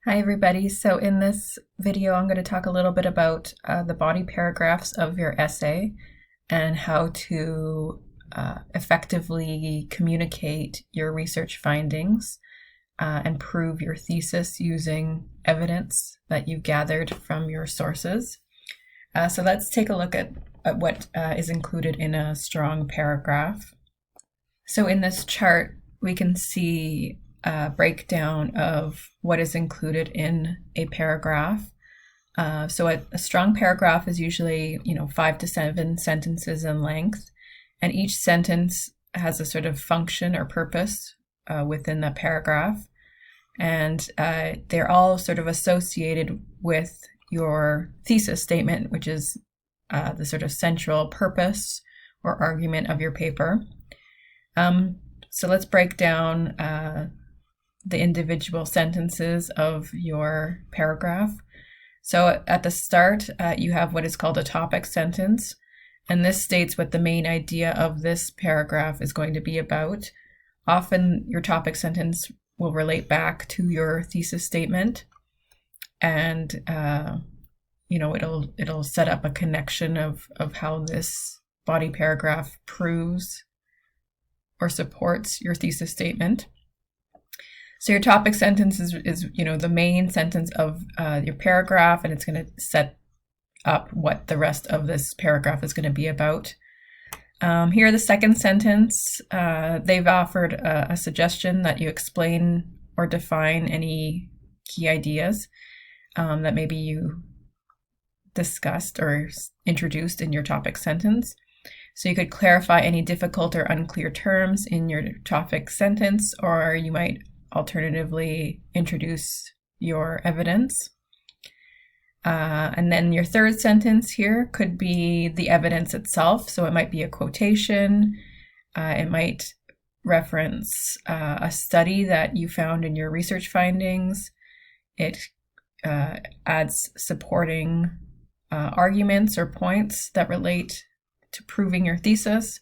Hi everybody. So in this video I'm going to talk a little bit about the body paragraphs of your essay and how to effectively communicate your research findings and prove your thesis using evidence that you've gathered from your sources. So let's take a look at what is included in a strong paragraph. So in this chart we can see breakdown of what is included in a paragraph. So a strong paragraph is usually, 5 to 7 sentences in length, and each sentence has a sort of function or purpose within the paragraph, and they're all sort of associated with your thesis statement, which is the sort of central purpose or argument of your paper. So let's break down the individual sentences of your paragraph. So at the start, you have what is called a topic sentence, and this states what the main idea of this paragraph is going to be about. Often your topic sentence will relate back to your thesis statement, and it'll set up a connection of how this body paragraph proves or supports your thesis statement. So your topic sentence is the main sentence of your paragraph, and it's going to set up what the rest of this paragraph is going to be about. Here, the second sentence, they've offered a suggestion that you explain or define any key ideas that maybe you discussed or introduced in your topic sentence. So you could clarify any difficult or unclear terms in your topic sentence, or you might alternatively introduce your evidence. And then your third sentence here could be the evidence itself. So it might be a quotation. It might reference a study that you found in your research findings. It adds supporting arguments or points that relate to proving your thesis.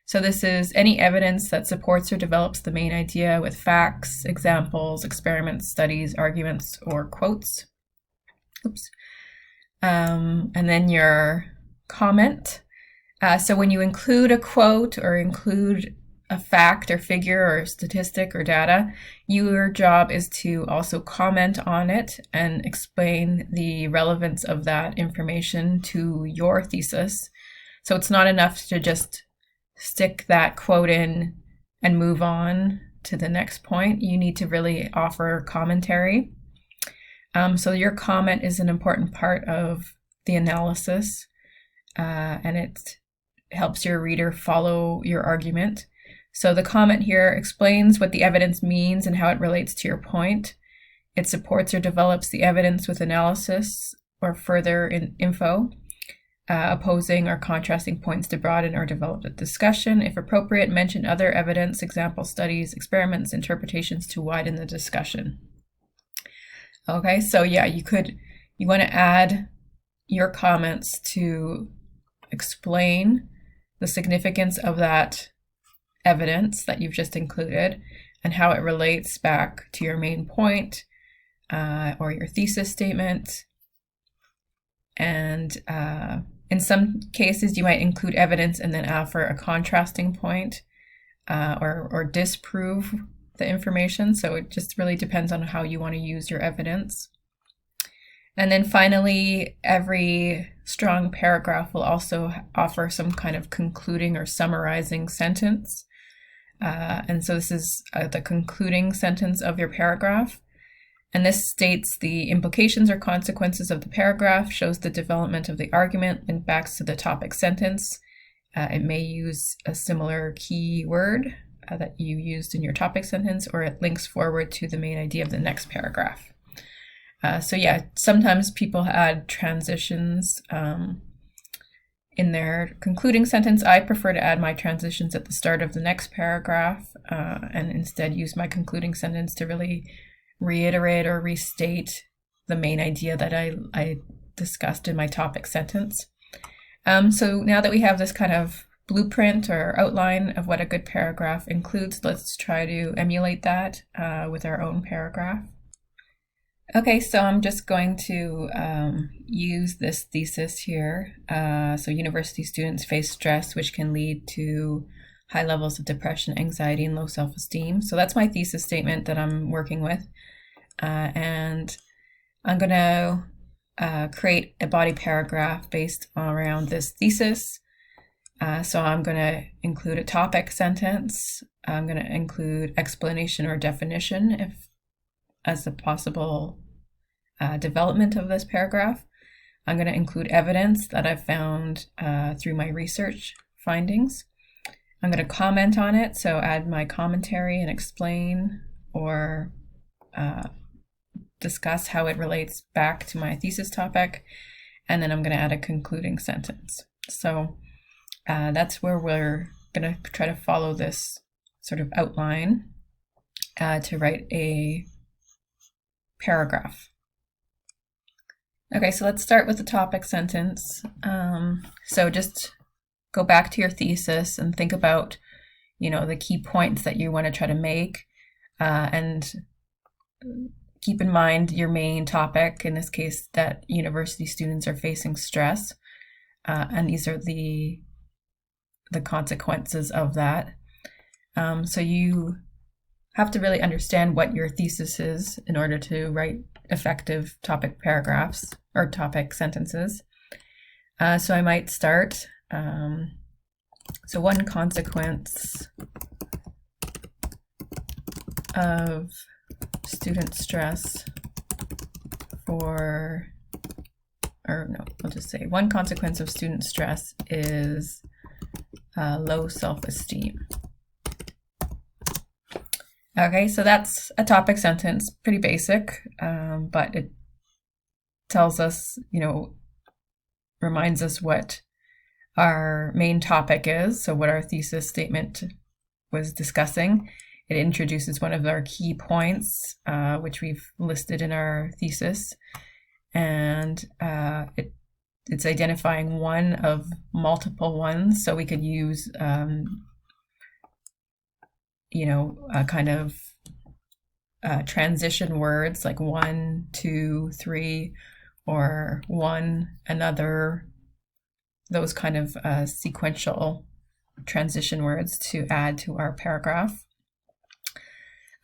So this is any evidence that supports or develops the main idea with facts, examples, experiments, studies, arguments, or quotes. And then your comment. So when you include a quote or include a fact or figure or statistic or data, your job is to also comment on it and explain the relevance of that information to your thesis. So it's not enough to just stick that quote in and move on to the next point. You need to really offer commentary. So your comment is an important part of the analysis, and it helps your reader follow your argument. So the comment here explains what the evidence means and how it relates to your point. It supports or develops the evidence with analysis or further info. Opposing or contrasting points to broaden or develop the discussion. If appropriate, mention other evidence, example studies, experiments, interpretations to widen the discussion. Okay, so yeah, you want to add your comments to explain the significance of that evidence that you've just included and how it relates back to your main point or your thesis statement. And in some cases, you might include evidence and then offer a contrasting point or disprove the information. So it just really depends on how you want to use your evidence. And then finally, every strong paragraph will also offer some kind of concluding or summarizing sentence. And so this is the concluding sentence of your paragraph. And this states the implications or consequences of the paragraph, shows the development of the argument, and backs to the topic sentence. It may use a similar key word that you used in your topic sentence, or it links forward to the main idea of the next paragraph. So yeah, sometimes people add transitions in their concluding sentence. I prefer to add my transitions at the start of the next paragraph and instead use my concluding sentence to really reiterate or restate the main idea that I discussed in my topic sentence. So now that we have this kind of blueprint or outline of what a good paragraph includes, let's try to emulate that with our own paragraph. Okay, so I'm just going to use this thesis here. So university students face stress, which can lead to high levels of depression, anxiety, and low self-esteem. So that's my thesis statement that I'm working with. And I'm going to create a body paragraph based around this thesis. So I'm going to include a topic sentence. I'm going to include explanation or definition as a possible development of this paragraph. I'm going to include evidence that I've found through my research findings. I'm going to comment on it, so add my commentary and explain or discuss how it relates back to my thesis topic. And then I'm going to add a concluding sentence. So that's where we're going to try to follow this sort of outline to write a paragraph. Okay, so let's start with the topic sentence. So just go back to your thesis and think about, the key points that you want to try to make, and keep in mind your main topic, in this case, that university students are facing stress, and these are the consequences of that. So you have to really understand what your thesis is in order to write effective topic paragraphs or topic sentences. So I might start. So one consequence of student stress I'll just say one consequence of student stress is low self-esteem. Okay, so that's a topic sentence, pretty basic, but it tells us, reminds us what our main topic is, so what our thesis statement was discussing. It introduces one of our key points, which we've listed in our thesis, and it's identifying one of multiple ones, so we could use kind of transition words like 1, 2, 3, or one, another, those kind of sequential transition words to add to our paragraph.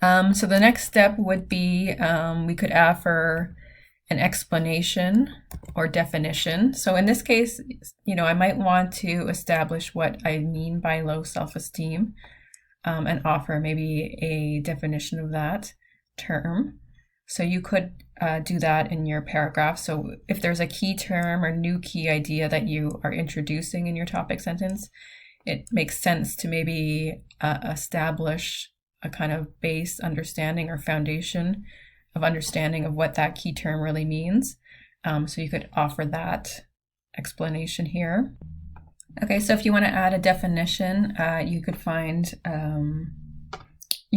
So the next step would be we could offer an explanation or definition. So in this case, I might want to establish what I mean by low self-esteem, and offer maybe a definition of that term. So you could do that in your paragraph. So if there's a key term or new key idea that you are introducing in your topic sentence, it makes sense to maybe establish a kind of base understanding or foundation of understanding of what that key term really means. So you could offer that explanation here. Okay, so if you want to add a definition, you could find,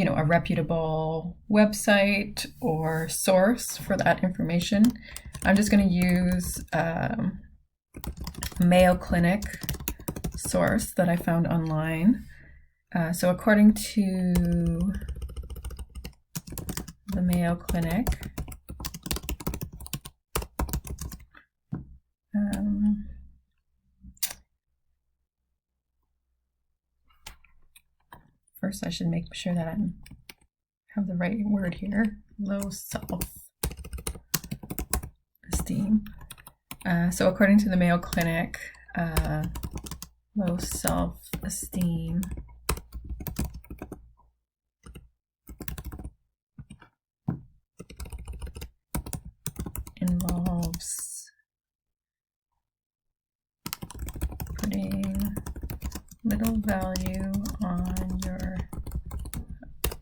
a reputable website or source for that information. I'm just going to use Mayo Clinic source that I found online. So according to the Mayo Clinic, first I should make sure that I have the right word here. Low self-esteem. So according to the Mayo Clinic, low self-esteem involves putting little value on your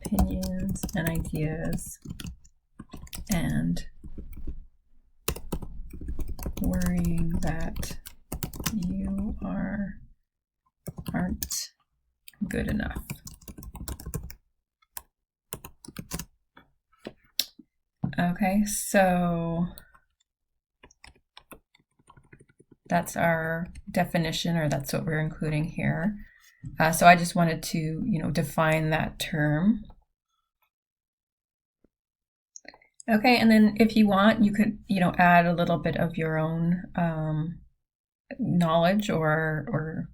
opinions and ideas and worrying that you aren't good enough. Okay, so that's our definition, or that's what we're including here. So I just wanted to, define that term. Okay, and then if you want, you could, add a little bit of your own knowledge or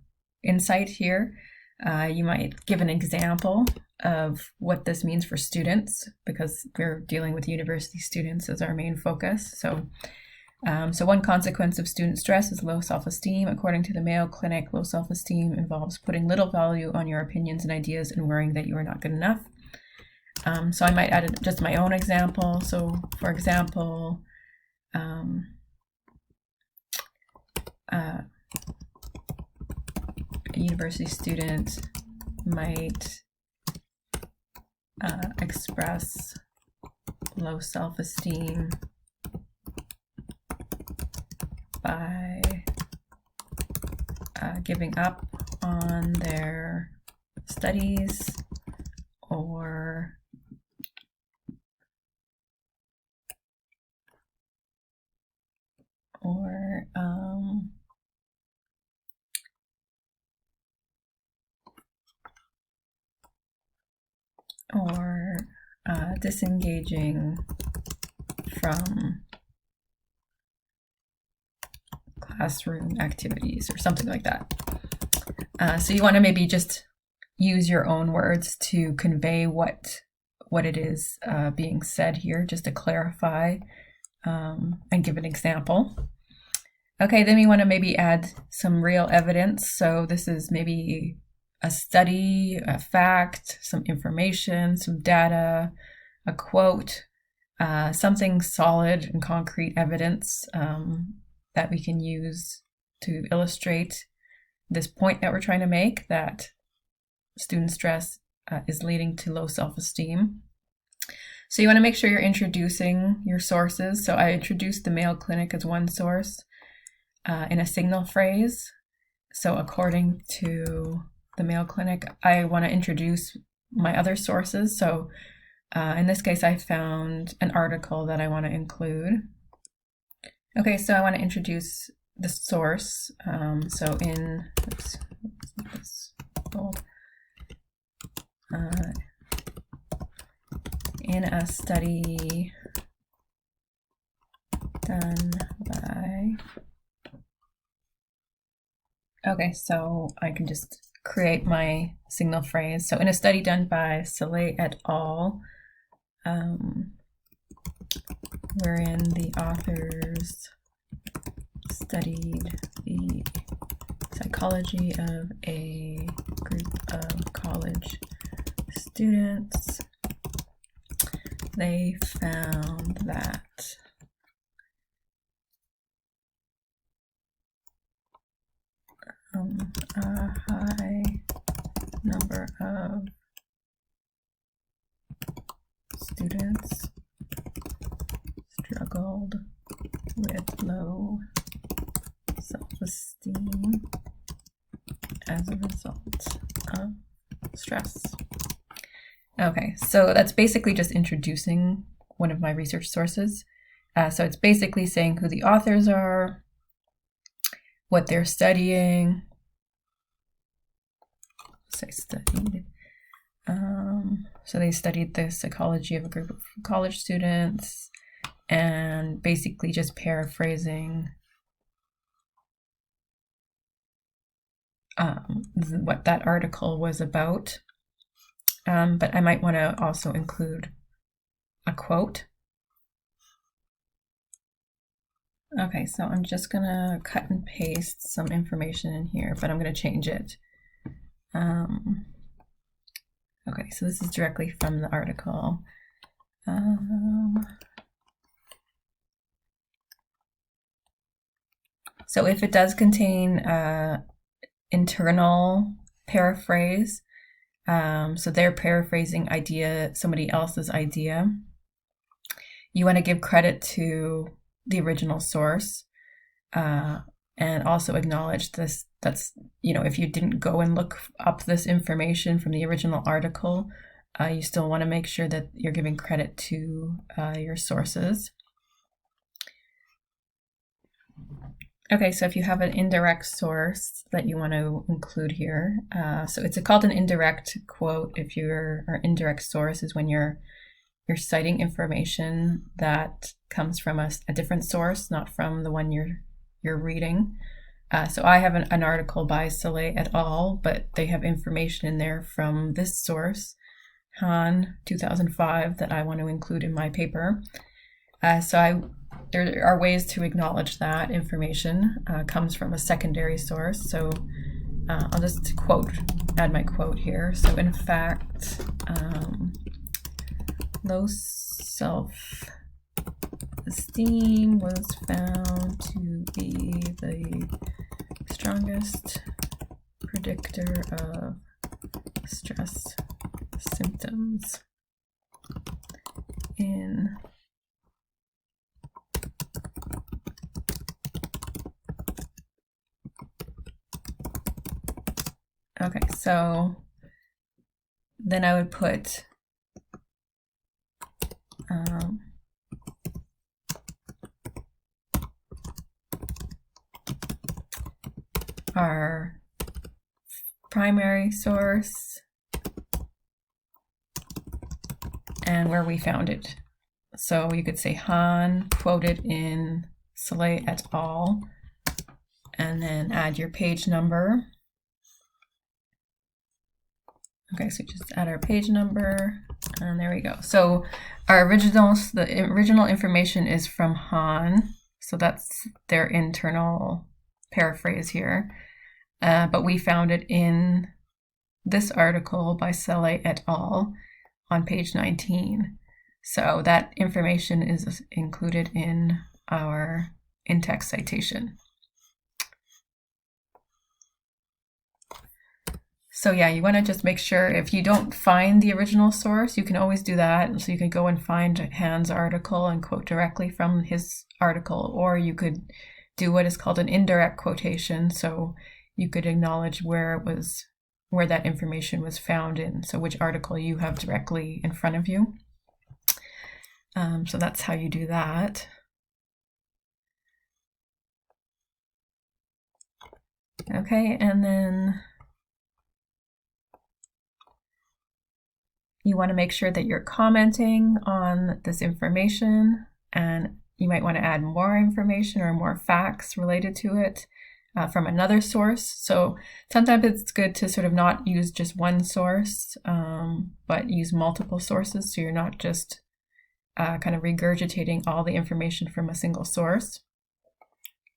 insight here. You might give an example of what this means for students, because we're dealing with university students as our main focus. So one consequence of student stress is low self-esteem. According to the Mayo Clinic, low self-esteem involves putting little value on your opinions and ideas and worrying that you are not good enough. So I might add just my own example. So for example, a university student might express low self-esteem by giving up on their studies or disengaging from classroom activities or something like that. So you want to maybe just use your own words to convey what it is being said here, just to clarify and give an example. Okay, then we want to maybe add some real evidence. So this is maybe a study, a fact, some information, some data, a quote, something solid and concrete evidence that we can use to illustrate this point that we're trying to make, that student stress is leading to low self-esteem. So you want to make sure you're introducing your sources. So I introduced the Mayo Clinic as one source in a signal phrase. So according to the Mayo Clinic, I want to introduce my other sources. So in this case, I found an article that I want to include. Okay, so I want to introduce the source. So in a study done by, okay, so I can just create my signal phrase. So in a study done by Soleil et al., wherein the authors studied the psychology of a group of college students, they found that a high number of students struggled with low self-esteem as a result of stress. Okay, so that's basically just introducing one of my research sources. So it's basically saying who the authors are, what they're studying. So they studied the psychology of a group of college students, and basically just paraphrasing what that article was about. But I might want to also include a quote. Okay, so I'm just going to cut and paste some information in here, but I'm going to change it. Okay, so this is directly from the article. So if it does contain internal paraphrase, so they're paraphrasing somebody else's idea, you want to give credit to the original source, and also acknowledge this. That's, if you didn't go and look up this information from the original article, you still want to make sure that you're giving credit to your sources. Okay, so if you have an indirect source that you want to include here, so it's called an indirect quote or indirect source is when you're you're citing information that comes from a different source, not from the one you're reading. So I have an article by Soleil et al., but they have information in there from this source, Han 2005, that I want to include in my paper. There are ways to acknowledge that information comes from a secondary source. So I'll just add my quote here. So in fact, low self-esteem was found to be the strongest predictor of stress symptoms in okay, so then I would put our primary source and where we found it. So you could say Han quoted in Soleil et al. And then add your page number. Okay, so just add our page number, and there we go. So the original information is from Han, so that's their internal paraphrase here. But we found it in this article by Soleil et al. On page 19. So that information is included in our in-text citation. So yeah, you want to just make sure if you don't find the original source, you can always do that. So you can go and find Han's article and quote directly from his article, or you could do what is called an indirect quotation. So you could acknowledge where that information was found in, so which article you have directly in front of you. So that's how you do that. Okay, and then you want to make sure that you're commenting on this information, and you might want to add more information or more facts related to it from another source. So sometimes it's good to sort of not use just one source, but use multiple sources, so you're not just kind of regurgitating all the information from a single source.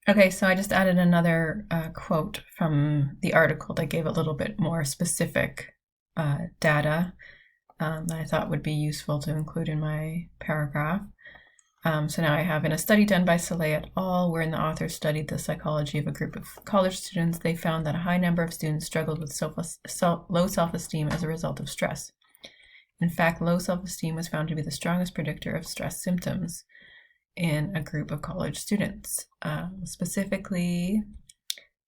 Okay, so I just added another quote from the article that gave a little bit more specific data that I thought would be useful to include in my paragraph. So now I have, in a study done by Soleil et al., wherein the authors studied the psychology of a group of college students, they found that a high number of students struggled with low self-esteem as a result of stress. In fact, low self-esteem was found to be the strongest predictor of stress symptoms in a group of college students. Specifically,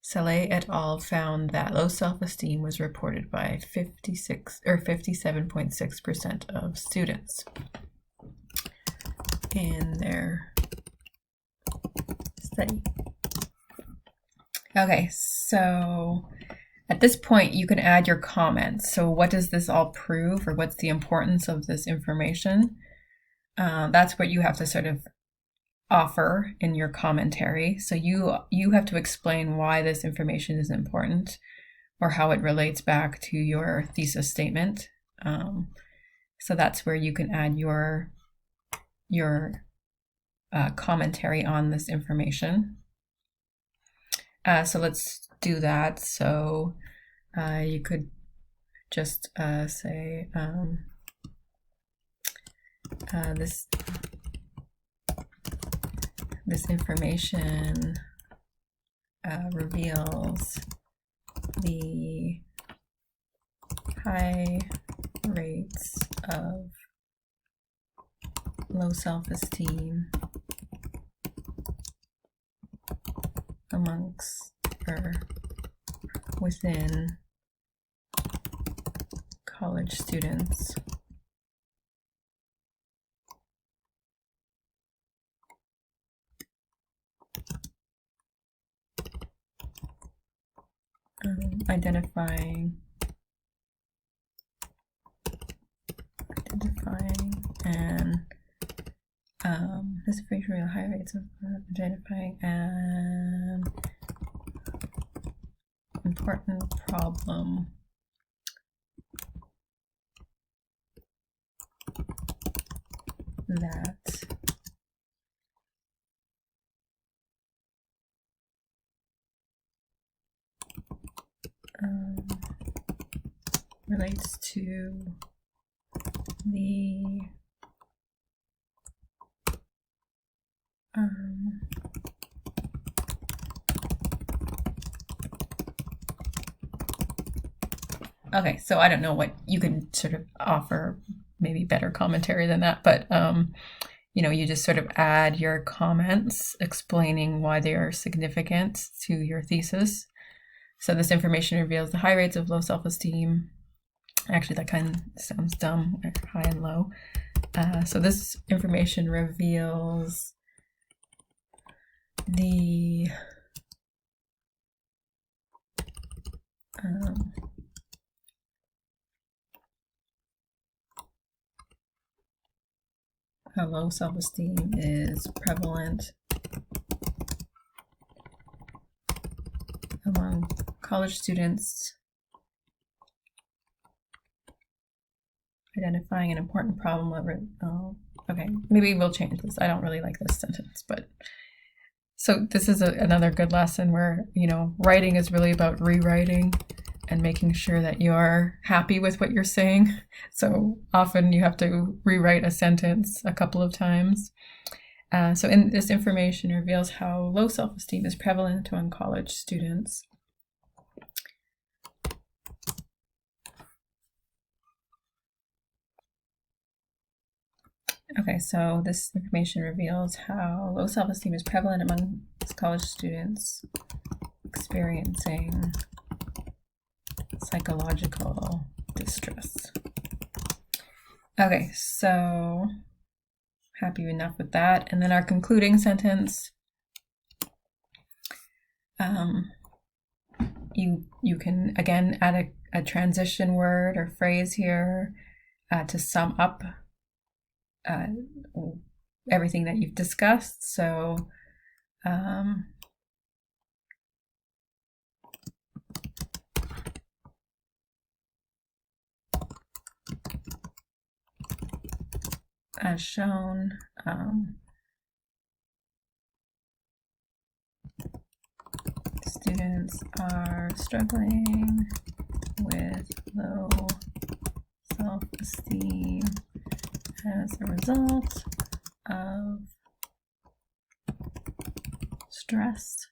Soleil et al. Found that low self-esteem was reported by 57.6% of students in their study. Okay, so at this point you can add your comments. So what does this all prove, or what's the importance of this information? That's what you have to sort of offer in your commentary. So you have to explain why this information is important, or how it relates back to your thesis statement. So that's where you can add your commentary on this information. So let's do that. So you could just say this information reveals the high rates of low self-esteem amongst or within college students. Identifying and this information reveals high rates of identifying an important problem that relates to the okay, so I don't know what you can sort of offer, maybe better commentary than that, but you know, you just sort of add your comments explaining why they are significant to your thesis. So this information reveals the high rates of low self-esteem. Actually, that kind of sounds dumb, high and low. So this information reveals the how low self-esteem is prevalent among college students, identifying an important problem. Okay, maybe we'll change this. I don't really like this sentence, but so this is another good lesson where, you know, writing is really about rewriting and making sure that you're happy with what you're saying. So often you have to rewrite a sentence a couple of times. So in this information reveals how low self-esteem is prevalent among college students. Okay, so this information reveals how low self-esteem is prevalent among college students experiencing psychological distress. Okay, so happy enough with that. And then our concluding sentence, you can again add a transition word or phrase here to sum up everything that you've discussed. So as shown, students are struggling with low self-esteem as a result of stress.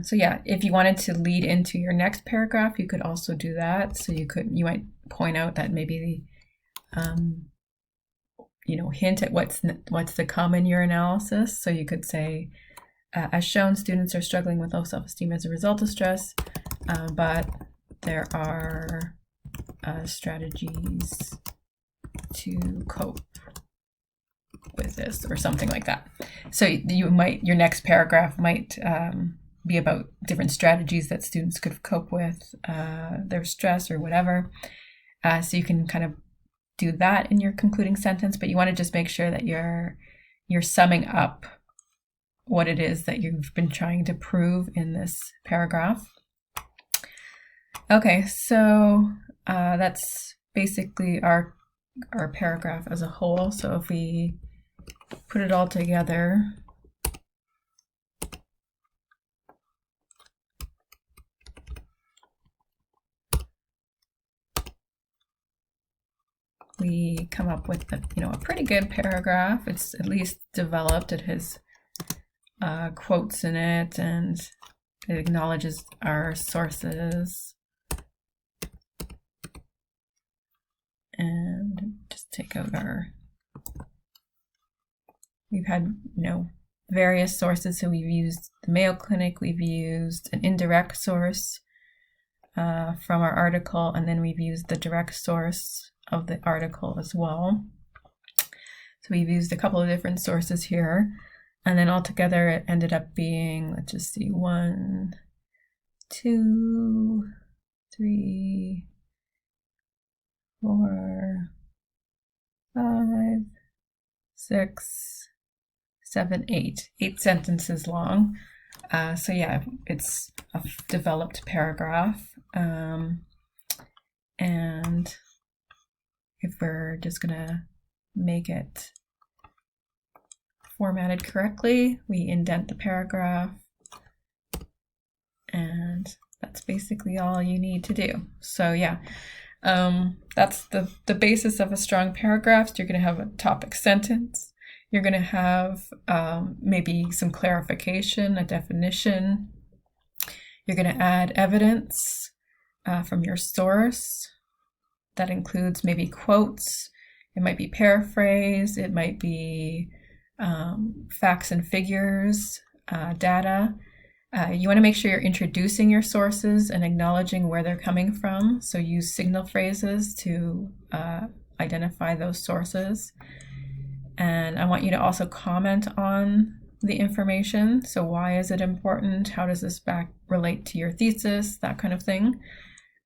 So yeah, if you wanted to lead into your next paragraph, you could also do that. So you might point out that maybe hint at what's to come in your analysis. So you could say, as shown, students are struggling with low self-esteem as a result of stress, but there are strategies to cope with this, or something like that. So your next paragraph might be about different strategies that students could cope with their stress or whatever. So you can kind of do that in your concluding sentence, but you want to just make sure that you're summing up what it is that you've been trying to prove in this paragraph. Okay, so that's basically our paragraph as a whole. So if we put it all together, we come up with a pretty good paragraph. It's at least developed. It has quotes in it, and it acknowledges our sources. And just take out we've had various sources. So we've used the Mayo Clinic, we've used an indirect source from our article, and then we've used the direct source of the article as well. So we've used a couple of different sources here. And then altogether it ended up being, let's just see, 1, 2, 3, 4, 5, 6, 7, 8. 8 sentences long. So yeah, it's a developed paragraph. And if we're just gonna make it formatted correctly, we indent the paragraph, and that's basically all you need to do. So yeah, that's the basis of a strong paragraph. So you're going to have a topic sentence. You're going to have maybe some clarification, a definition. You're going to add evidence from your source. That includes maybe quotes. It might be paraphrase. It might be facts and figures, data. You want to make sure you're introducing your sources and acknowledging where they're coming from. So use signal phrases to identify those sources. And I want you to also comment on the information. So why is it important? How does this relate to your thesis? That kind of thing.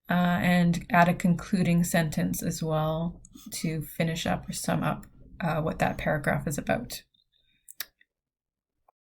And add a concluding sentence as well to finish up or sum up what that paragraph is about.